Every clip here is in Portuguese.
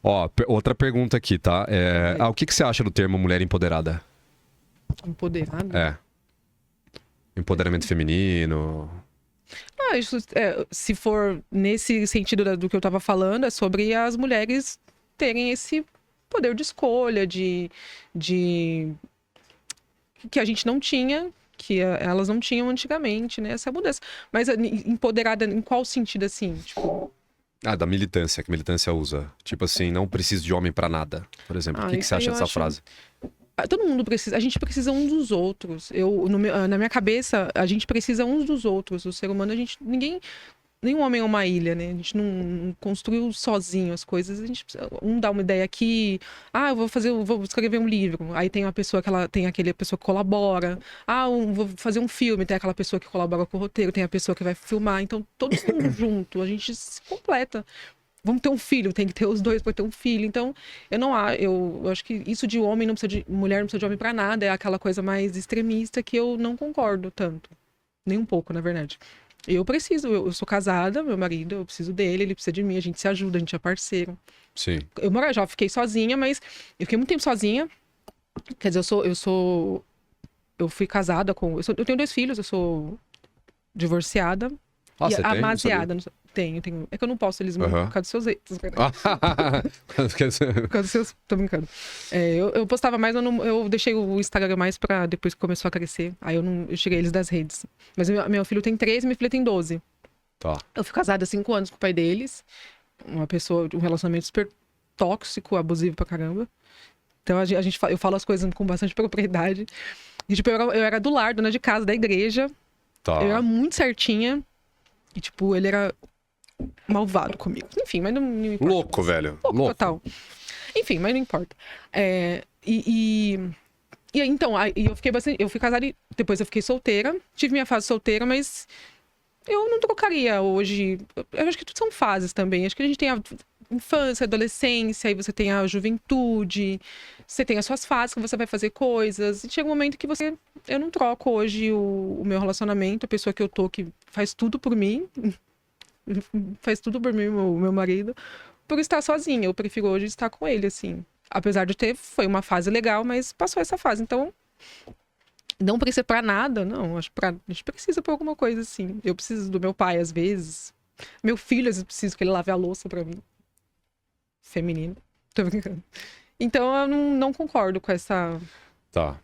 Ó, outra pergunta aqui, tá? O que você acha do termo mulher empoderada? Empoderada? É. Empoderamento feminino. Isso, se for nesse sentido do que eu tava falando, é sobre as mulheres terem esse poder de escolha, de que a gente não tinha, que elas não tinham antigamente, né? Essa mudança. Mas empoderada em qual sentido, assim? Tipo... Da militância, que a militância usa. Tipo assim, não preciso de homem pra nada, por exemplo. O que você acha dessa frase? Todo mundo precisa, a gente precisa uns dos outros. Na minha cabeça, a gente precisa uns dos outros. O ser humano, nenhum homem é uma ilha, né? A gente não construiu sozinho as coisas. A gente precisa, dá uma ideia aqui. Eu vou escrever um livro. Aí tem aquela pessoa que colabora. Vou fazer um filme. Tem aquela pessoa que colabora com o roteiro. Tem a pessoa que vai filmar. Então, todos juntos, a gente se completa. Vamos ter um filho, tem que ter os dois para ter um filho. Então, eu acho que isso de homem não precisa de mulher, não precisa de homem para nada, é aquela coisa mais extremista que eu não concordo tanto. Nem um pouco, na verdade. Eu sou casada, meu marido, eu preciso dele, ele precisa de mim, a gente se ajuda, a gente é parceiro. Sim. Eu já fiquei sozinha, mas eu fiquei muito tempo sozinha. Quer dizer, eu fui casada eu tenho 2 filhos, eu sou divorciada e Você amaziada. Tenho. É que eu não posso, eles mandam por causa dos seus erros. Por causa dos seus... Tô brincando. Eu postava mais, eu deixei o Instagram mais pra depois que começou a crescer. Aí eu tirei eles das redes. Mas meu filho tem 13 e minha filha tem 12. Tá. Eu fui casada há 5 anos com o pai deles. Um relacionamento super tóxico, abusivo pra caramba. Então eu falo as coisas com bastante propriedade. E tipo, eu era do lar, dona de casa, da igreja. Tá. Eu era muito certinha. E tipo, ele era malvado comigo. Enfim, mas não importa. Louco, velho. Louco. Total. Enfim, mas não importa. Então, eu fui casada e depois eu fiquei solteira. Tive minha fase solteira, mas eu não trocaria hoje. Eu acho que tudo são fases também. Acho que a gente tem a infância, a adolescência, aí você tem a juventude, você tem as suas fases que você vai fazer coisas. E chega um momento que eu não troco hoje o meu relacionamento, a pessoa que eu tô, que faz tudo por mim. Faz tudo por mim, o meu marido, por estar sozinha. Eu prefiro hoje estar com ele, assim. Apesar de foi uma fase legal, mas passou essa fase. Então, não precisa pra nada, não. A gente precisa por alguma coisa, assim. Eu preciso do meu pai, às vezes. Meu filho, às vezes, preciso que ele lave a louça pra mim. Feminino. Tô brincando. Então, eu não concordo com essa... Tá.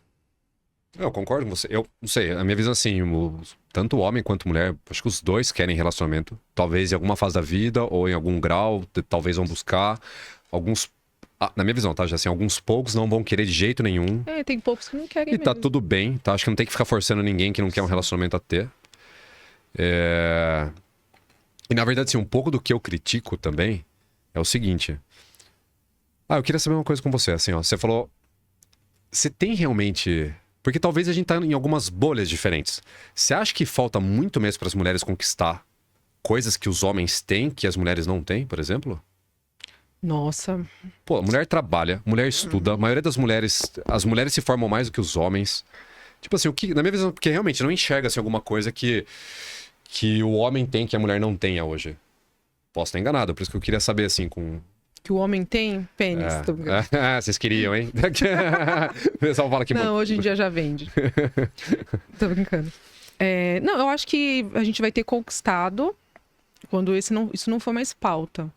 Eu concordo com você. Eu não sei, a minha visão assim, tanto homem quanto mulher, acho que os dois querem relacionamento. Talvez em alguma fase da vida ou em algum grau, talvez vão buscar. Alguns, na minha visão, tá? Já assim, alguns poucos não vão querer de jeito nenhum. Tem poucos que não querem E tá tudo bem, tá? Acho que não tem que ficar forçando ninguém que não quer um relacionamento a ter. E na verdade, assim, um pouco do que eu critico também é o seguinte. Eu queria saber uma coisa com você, assim, ó. Você falou, você tem realmente... Porque talvez a gente tá em algumas bolhas diferentes. Você acha que falta muito mesmo para as mulheres conquistar coisas que os homens têm, que as mulheres não têm, por exemplo? Nossa. Pô, a mulher trabalha, mulher estuda, a maioria das mulheres... As mulheres se formam mais do que os homens. Tipo assim, na minha visão, porque realmente não enxerga assim, alguma coisa que o homem tem que a mulher não tenha hoje. Posso estar enganado, por isso que eu queria saber, assim, com... Que o homem tem pênis. Vocês queriam, hein? O pessoal fala que... Não, hoje em dia já vende. Tô brincando. Não, eu acho que a gente vai ter conquistado quando isso não for mais pauta.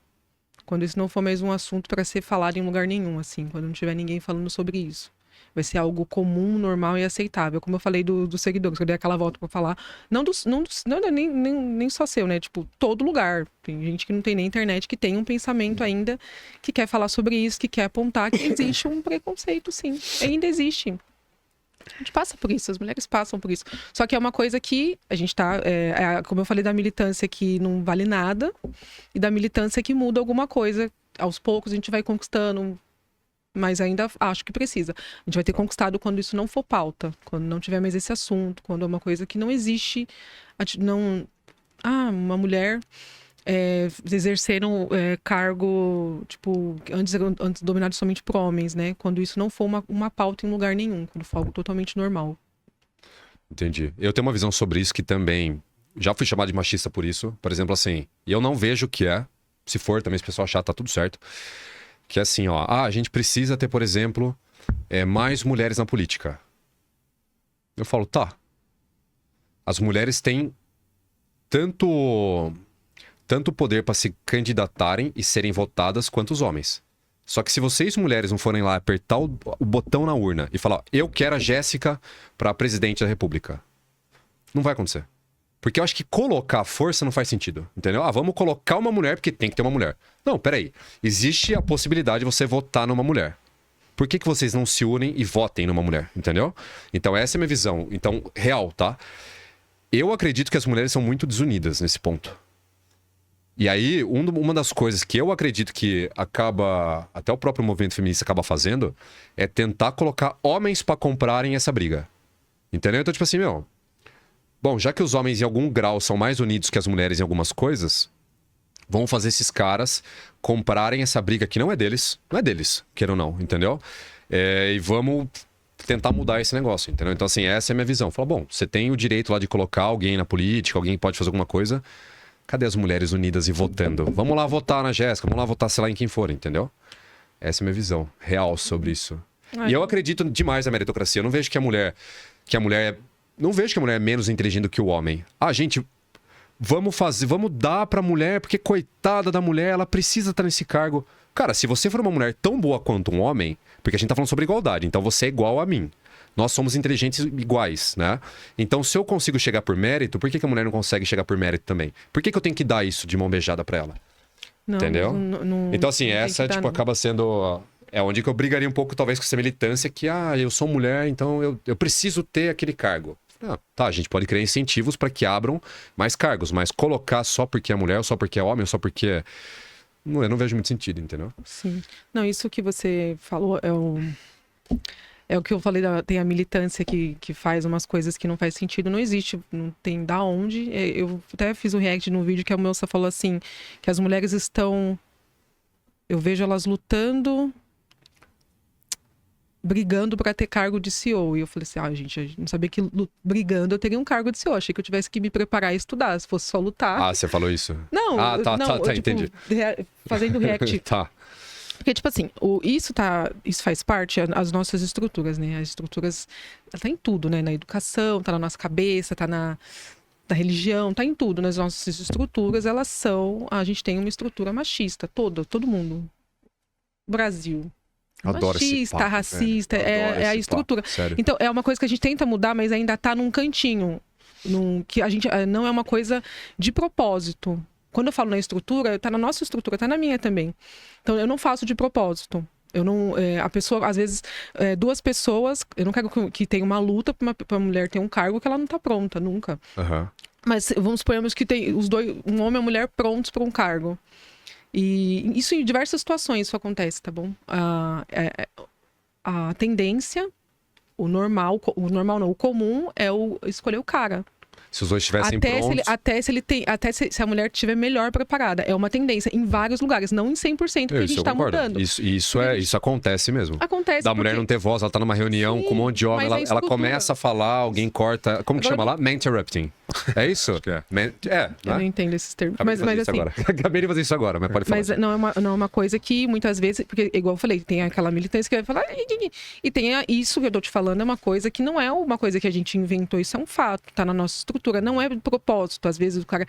Quando isso não for mais um assunto para ser falado em lugar nenhum, assim. Quando não tiver ninguém falando sobre isso. Vai ser algo comum, normal e aceitável. Como eu falei dos seguidores, que eu dei aquela volta pra falar. Não nem só seu, né? Tipo, todo lugar. Tem gente que não tem nem internet, que tem um pensamento ainda, que quer falar sobre isso, que quer apontar que existe um preconceito, sim. Ainda existe. A gente passa por isso, as mulheres passam por isso. Só que é uma coisa que a gente tá... como eu falei da militância que não vale nada, e da militância que muda alguma coisa. Aos poucos a gente vai conquistando... Mas ainda acho que precisa. A gente vai ter conquistado quando isso não for pauta. Quando não tiver mais esse assunto. Quando é uma coisa que não existe. Uma mulher exerceram cargo, tipo, antes dominado somente por homens, né? Quando isso não for uma pauta em lugar nenhum. Quando for algo totalmente normal. Entendi. Eu tenho uma visão sobre isso que também... Já fui chamado de machista por isso. Por exemplo, assim... E eu não vejo o que é. Se for, também se o pessoal achar, tá tudo certo. Que é assim, ó. Ah, a gente precisa ter, por exemplo, mais mulheres na política. Eu falo, tá. As mulheres têm tanto poder para se candidatarem e serem votadas quanto os homens. Só que se vocês, mulheres, não forem lá apertar o botão na urna e falar, eu quero a Jéssica para presidente da República, não vai acontecer. Porque eu acho que colocar força não faz sentido, entendeu? Ah, vamos colocar uma mulher porque tem que ter uma mulher. Não, peraí. Existe a possibilidade de você votar numa mulher. Por que vocês não se unem e votem numa mulher, entendeu? Então essa é a minha visão. Então, real, tá? Eu acredito que as mulheres são muito desunidas nesse ponto. E aí, uma das coisas que eu acredito que acaba, até o próprio movimento feminista acaba fazendo, é tentar colocar homens pra comprarem essa briga. Entendeu? Então, tipo assim, meu... Bom, já que os homens em algum grau são mais unidos que as mulheres em algumas coisas, vamos fazer esses caras comprarem essa briga que não é deles, queiram ou não, entendeu? E vamos tentar mudar esse negócio, entendeu? Então, assim, essa é a minha visão. Fala, bom, você tem o direito lá de colocar alguém na política, alguém pode fazer alguma coisa. Cadê as mulheres unidas e votando? Vamos lá votar na Jéssica, vamos lá votar, sei lá, em quem for, entendeu? Essa é a minha visão real sobre isso. E eu acredito demais na meritocracia. Eu não vejo que a mulher não vejo que a mulher é menos inteligente do que o homem. Ah, gente, vamos dar pra mulher, porque coitada da mulher, ela precisa estar nesse cargo. Cara, se você for uma mulher tão boa quanto um homem, porque a gente tá falando sobre igualdade, então você é igual a mim. Nós somos inteligentes iguais, né? Então, se eu consigo chegar por mérito, por que a mulher não consegue chegar por mérito também? Por que eu tenho que dar isso de mão beijada pra ela? Não, entendeu? Então, assim, essa, tipo, acaba sendo... É onde que eu brigaria um pouco, talvez, com essa militância que, eu sou mulher, então eu preciso ter aquele cargo. Tá, a gente pode criar incentivos para que abram mais cargos, mas colocar só porque é mulher, ou só porque é homem, ou só porque eu não vejo muito sentido, entendeu? Sim. Não, isso que você falou é o que eu falei, tem a militância que faz umas coisas que não faz sentido, não existe, não tem da onde. Eu até fiz um react no vídeo que a moça falou assim, que as mulheres estão... Eu vejo elas lutando... brigando para ter cargo de CEO. E eu falei assim, gente, eu não sabia que brigando eu teria um cargo de CEO. Achei que eu tivesse que me preparar e estudar. Se fosse só lutar... Ah, você falou isso? Não, tá, tipo, entendi. Fazendo react. Tá. Porque, tipo assim, isso faz parte das nossas estruturas, né? As estruturas, ela tá em tudo, né? Na educação, tá na nossa cabeça, tá na religião, tá em tudo. Nas nossas estruturas, a gente tem uma estrutura machista, todo mundo. Brasil. Adoro machista, esse papo, racista, é a estrutura. Sério. Então, é uma coisa que a gente tenta mudar, mas ainda tá num cantinho. Que a gente não é uma coisa de propósito. Quando eu falo na estrutura, tá na nossa estrutura, tá na minha também. Então, eu não faço de propósito. Eu não... a pessoa, às vezes, duas pessoas... Eu não quero que tenha uma luta pra uma mulher ter um cargo que ela não tá pronta, nunca. Uhum. Mas vamos supor que tem os dois, um homem e uma mulher prontos para um cargo. E isso em diversas situações isso acontece, tá bom? A tendência, o normal não, o comum é escolher o cara. Se os dois estivessem prontos... Se a mulher estiver melhor preparada. É uma tendência em vários lugares, não em 100%, porque a gente tá mudando. Isso acontece mesmo. Acontece. Da mulher não ter voz, ela tá numa reunião com um monte de homem, ela começa a falar, alguém corta... Como que chama lá? Man-interrupting. É isso? Eu não entendo esses termos. Mas assim... Acabei de fazer isso agora, mas pode falar. Mas não é uma coisa que muitas vezes... Porque, igual eu falei, tem aquela militância que vai falar... E tem isso que eu tô te falando, é uma coisa que não é uma coisa que a gente inventou. Isso é um fato, tá na nossa estrutura. Não é de propósito. Às vezes o cara...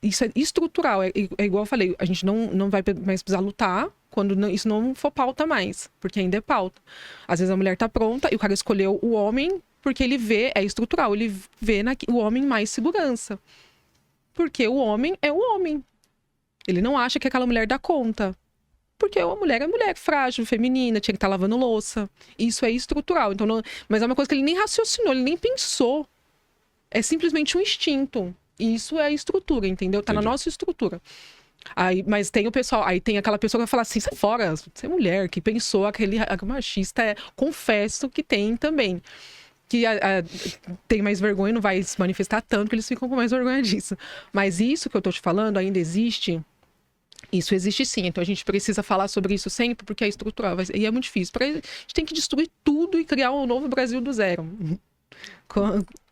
Isso é estrutural. É igual eu falei, a gente não vai mais precisar lutar quando isso não for pauta mais. Porque ainda é pauta. Às vezes a mulher tá pronta e o cara escolheu o homem porque ele vê, é estrutural, ele vê o homem mais segurança. Porque o homem é o homem. Ele não acha que aquela mulher dá conta. Porque a mulher é mulher, frágil, feminina, tinha que estar lavando louça. Isso é estrutural. Então mas é uma coisa que ele nem raciocinou, ele nem pensou. É simplesmente um instinto. E isso é a estrutura, entendeu? Tá na nossa estrutura. Mas tem o pessoal, aí tem aquela pessoa que vai falar assim, sai fora, você é mulher, que pensou aquele machista, confesso que tem também. Que tem mais vergonha, não vai se manifestar tanto, que eles ficam com mais vergonha disso. Mas isso que eu tô te falando ainda existe. Isso existe sim, então a gente precisa falar sobre isso sempre, porque é estrutural. E é muito difícil. A gente tem que destruir tudo e criar um novo Brasil do zero.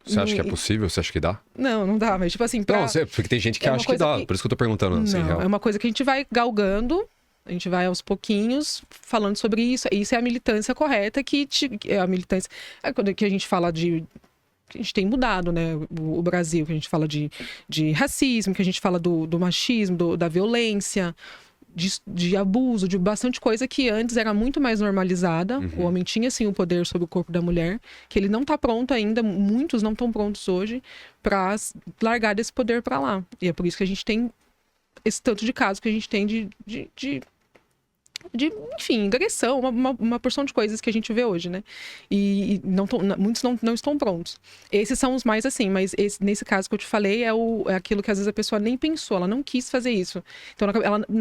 Você acha que é possível? Você acha que dá? Não dá, mas tipo assim... Não, porque tem gente que acha que dá, por isso que eu tô perguntando. Não, é uma coisa que a gente vai galgando A gente vai aos pouquinhos falando sobre isso. Isso é a militância correta é a militância. Quando que a gente fala de. A gente tem mudado, né? O Brasil, que a gente fala de racismo, que a gente fala do machismo, da violência, de abuso, de bastante coisa que antes era muito mais normalizada. O homem tinha, sim, o poder sobre o corpo da mulher, que ele não está pronto ainda, muitos não estão prontos hoje para largar desse poder para lá. E é por isso que a gente tem esse tanto de casos que a gente tem enfim, agressão, uma porção de coisas que a gente vê hoje, né? E muitos não estão prontos. Esses são os mais assim, mas nesse caso que eu te falei é aquilo que às vezes a pessoa nem pensou, ela não quis fazer isso. Então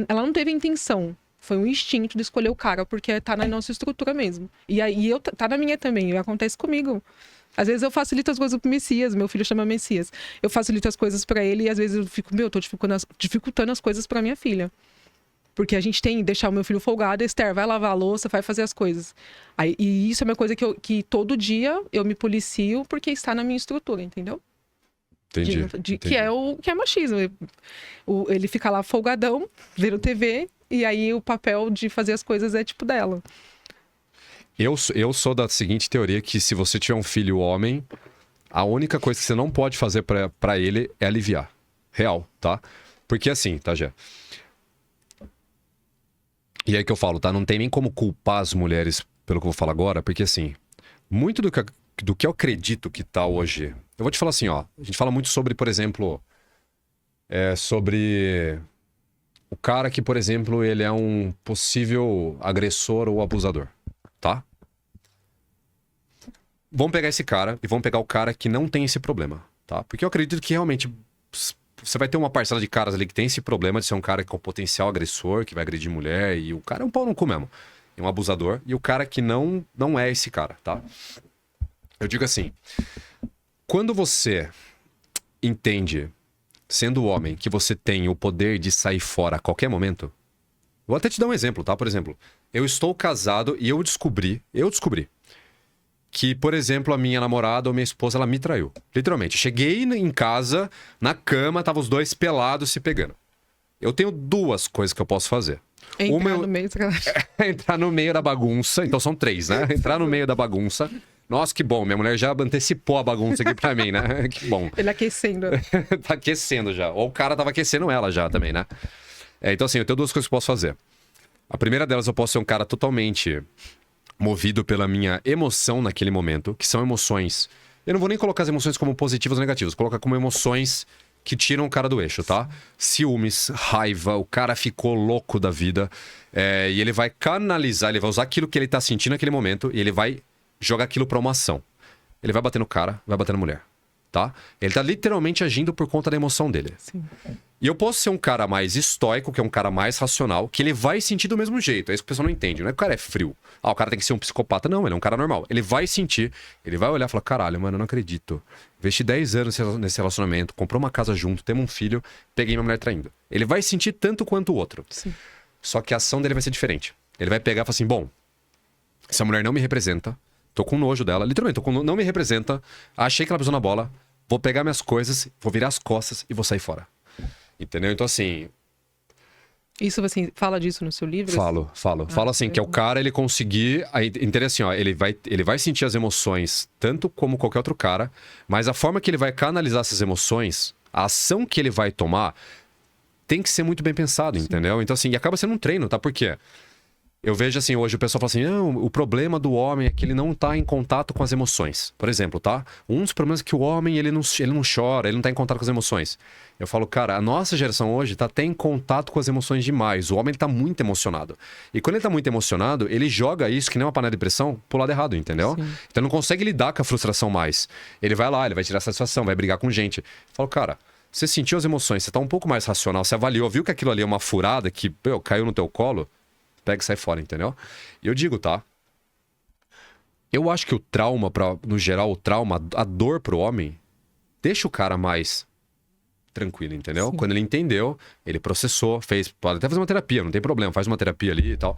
ela não teve a intenção. Foi um instinto de escolher o cara, porque tá na nossa estrutura mesmo. E aí tá na minha também, acontece comigo. Às vezes eu facilito as coisas pro Messias, meu filho chama Messias. Eu facilito as coisas para ele e às vezes eu fico, tô dificultando as coisas para minha filha. Porque a gente tem que deixar o meu filho folgado, Esther, vai lavar a louça, vai fazer as coisas. E isso é uma coisa que todo dia eu me policio porque está na minha estrutura, entendeu? Entendi. Que é machismo. Ele fica lá folgadão, vendo TV, e aí o papel de fazer as coisas é tipo dela. Eu sou da seguinte teoria, que se você tiver um filho homem, a única coisa que você não pode fazer pra ele é aliviar. Real, tá? Porque assim, tá, Gé? E aí que eu falo, tá? Não tem nem como culpar as mulheres pelo que eu vou falar agora, porque assim, muito do que eu acredito que tá hoje... Eu vou te falar assim, ó. A gente fala muito sobre, por exemplo... sobre o cara que, por exemplo, ele é um possível agressor ou abusador, tá? Vamos pegar esse cara e vamos pegar o cara que não tem esse problema, tá? Porque eu acredito que realmente você vai ter uma parcela de caras ali que tem esse problema de ser um cara com potencial agressor, que vai agredir mulher, e o cara é um pau no cu mesmo. É um abusador. E o cara que não é esse cara, tá? Eu digo assim, quando você entende, sendo homem, que você tem o poder de sair fora a qualquer momento, vou até te dar um exemplo, tá? Por exemplo, eu estou casado e eu descobri que, por exemplo, a minha namorada ou minha esposa, ela me traiu. Literalmente. Cheguei em casa, na cama, tava os dois pelados se pegando. Eu tenho duas coisas que eu posso fazer. Entrar no meio da bagunça. Então são três, né? Entrar no meio da bagunça. Nossa, que bom. Minha mulher já antecipou a bagunça aqui pra mim, né? Que bom. Ele aquecendo. Tá aquecendo já. Ou o cara tava aquecendo ela já também, né? Então assim, eu tenho duas coisas que eu posso fazer. A primeira delas, eu posso ser um cara totalmente... movido pela minha emoção naquele momento, que são emoções... Eu não vou nem colocar as emoções como positivas ou negativas, colocar como emoções que tiram o cara do eixo, tá? Ciúmes, raiva, o cara ficou louco da vida, e ele vai canalizar, ele vai usar aquilo que ele tá sentindo naquele momento e ele vai jogar aquilo pra uma ação. Ele vai bater no cara, vai bater na mulher, tá? Ele tá literalmente agindo por conta da emoção dele. Sim. E eu posso ser um cara mais estoico, que é um cara mais racional, que ele vai sentir do mesmo jeito. É isso que o pessoal não entende. Não é que o cara é frio. O cara tem que ser um psicopata. Não, ele é um cara normal. Ele vai sentir, ele vai olhar e falar, caralho, mano, eu não acredito. Investi 10 anos nesse relacionamento, comprou uma casa junto, temos um filho, peguei minha mulher traindo. Ele vai sentir tanto quanto o outro. Sim. Só que a ação dele vai ser diferente. Ele vai pegar e falar assim, bom, essa mulher não me representa, tô com nojo dela, literalmente, não me representa, achei que ela pisou na bola, vou pegar minhas coisas, vou virar as costas e vou sair fora. Entendeu? Então, assim... Isso, você fala disso no seu livro? Falo. Falo assim, que é o cara, ele conseguir... Entende assim, ó, ele vai sentir as emoções tanto como qualquer outro cara, mas a forma que ele vai canalizar essas emoções, a ação que ele vai tomar, tem que ser muito bem pensado, entendeu? Então, assim, e acaba sendo um treino, tá? Por quê? Eu vejo assim, hoje o pessoal fala assim, não, o problema do homem é que ele não tá em contato com as emoções. Por exemplo, tá? Um dos problemas é que o homem, ele não chora, ele não tá em contato com as emoções. Eu falo, cara, a nossa geração hoje tá até em contato com as emoções demais. O homem, ele tá muito emocionado. E quando ele tá muito emocionado, ele joga isso, que nem uma panela de pressão, pro lado errado, entendeu? Sim. Então não consegue lidar com a frustração mais. Ele vai lá, ele vai tirar satisfação, vai brigar com gente. Eu falo, cara, você sentiu as emoções, você tá um pouco mais racional, você avaliou, viu que aquilo ali é uma furada que, caiu no teu colo, pega e sai fora, entendeu? E eu digo, tá? Eu acho que o trauma, no geral, a dor pro homem, deixa o cara mais tranquilo, entendeu? Sim. Quando ele entendeu, ele processou, pode até fazer uma terapia, não tem problema, faz uma terapia ali e tal.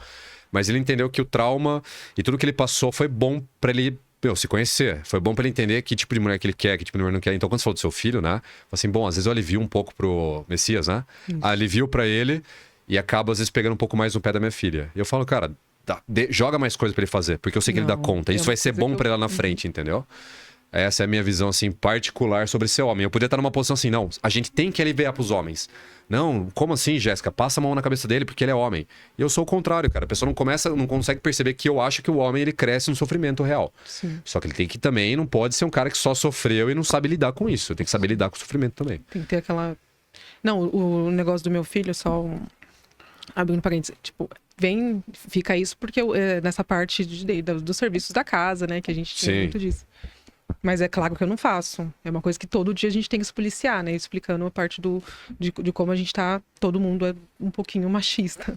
Mas ele entendeu que o trauma e tudo que ele passou foi bom pra ele, se conhecer. Foi bom pra ele entender que tipo de mulher que ele quer, que tipo de mulher não quer. Então, quando você falou do seu filho, né? Assim, bom, às vezes eu alivio um pouco pro Messias, né? Alivio pra ele. e acabo, às vezes, pegando um pouco mais no pé da minha filha. E eu falo, cara, joga mais coisa pra ele fazer, porque eu sei que ele dá conta. Isso vai ser bom pra ela na frente, entendeu? Essa é a minha visão, assim, particular sobre ser homem. Eu poderia estar numa posição assim, não, a gente tem que aliviar pros homens. Não, como assim, Jéssica? Passa a mão na cabeça dele porque ele é homem. E eu sou o contrário, cara. A pessoa não consegue perceber que eu acho que o homem, ele cresce no sofrimento real. Sim. Só que ele tem que também, não pode ser um cara que só sofreu e não sabe lidar com isso. Tem que saber lidar com o sofrimento também. Tem que ter aquela... Não, o negócio do meu filho, só abrindo parênteses, tipo, fica isso porque nessa parte dos serviços da casa, né, que a gente tinha muito disso. Mas é claro que eu não faço. É uma coisa que todo dia a gente tem que se policiar, né? Explicando a parte de como a gente tá... Todo mundo é um pouquinho machista.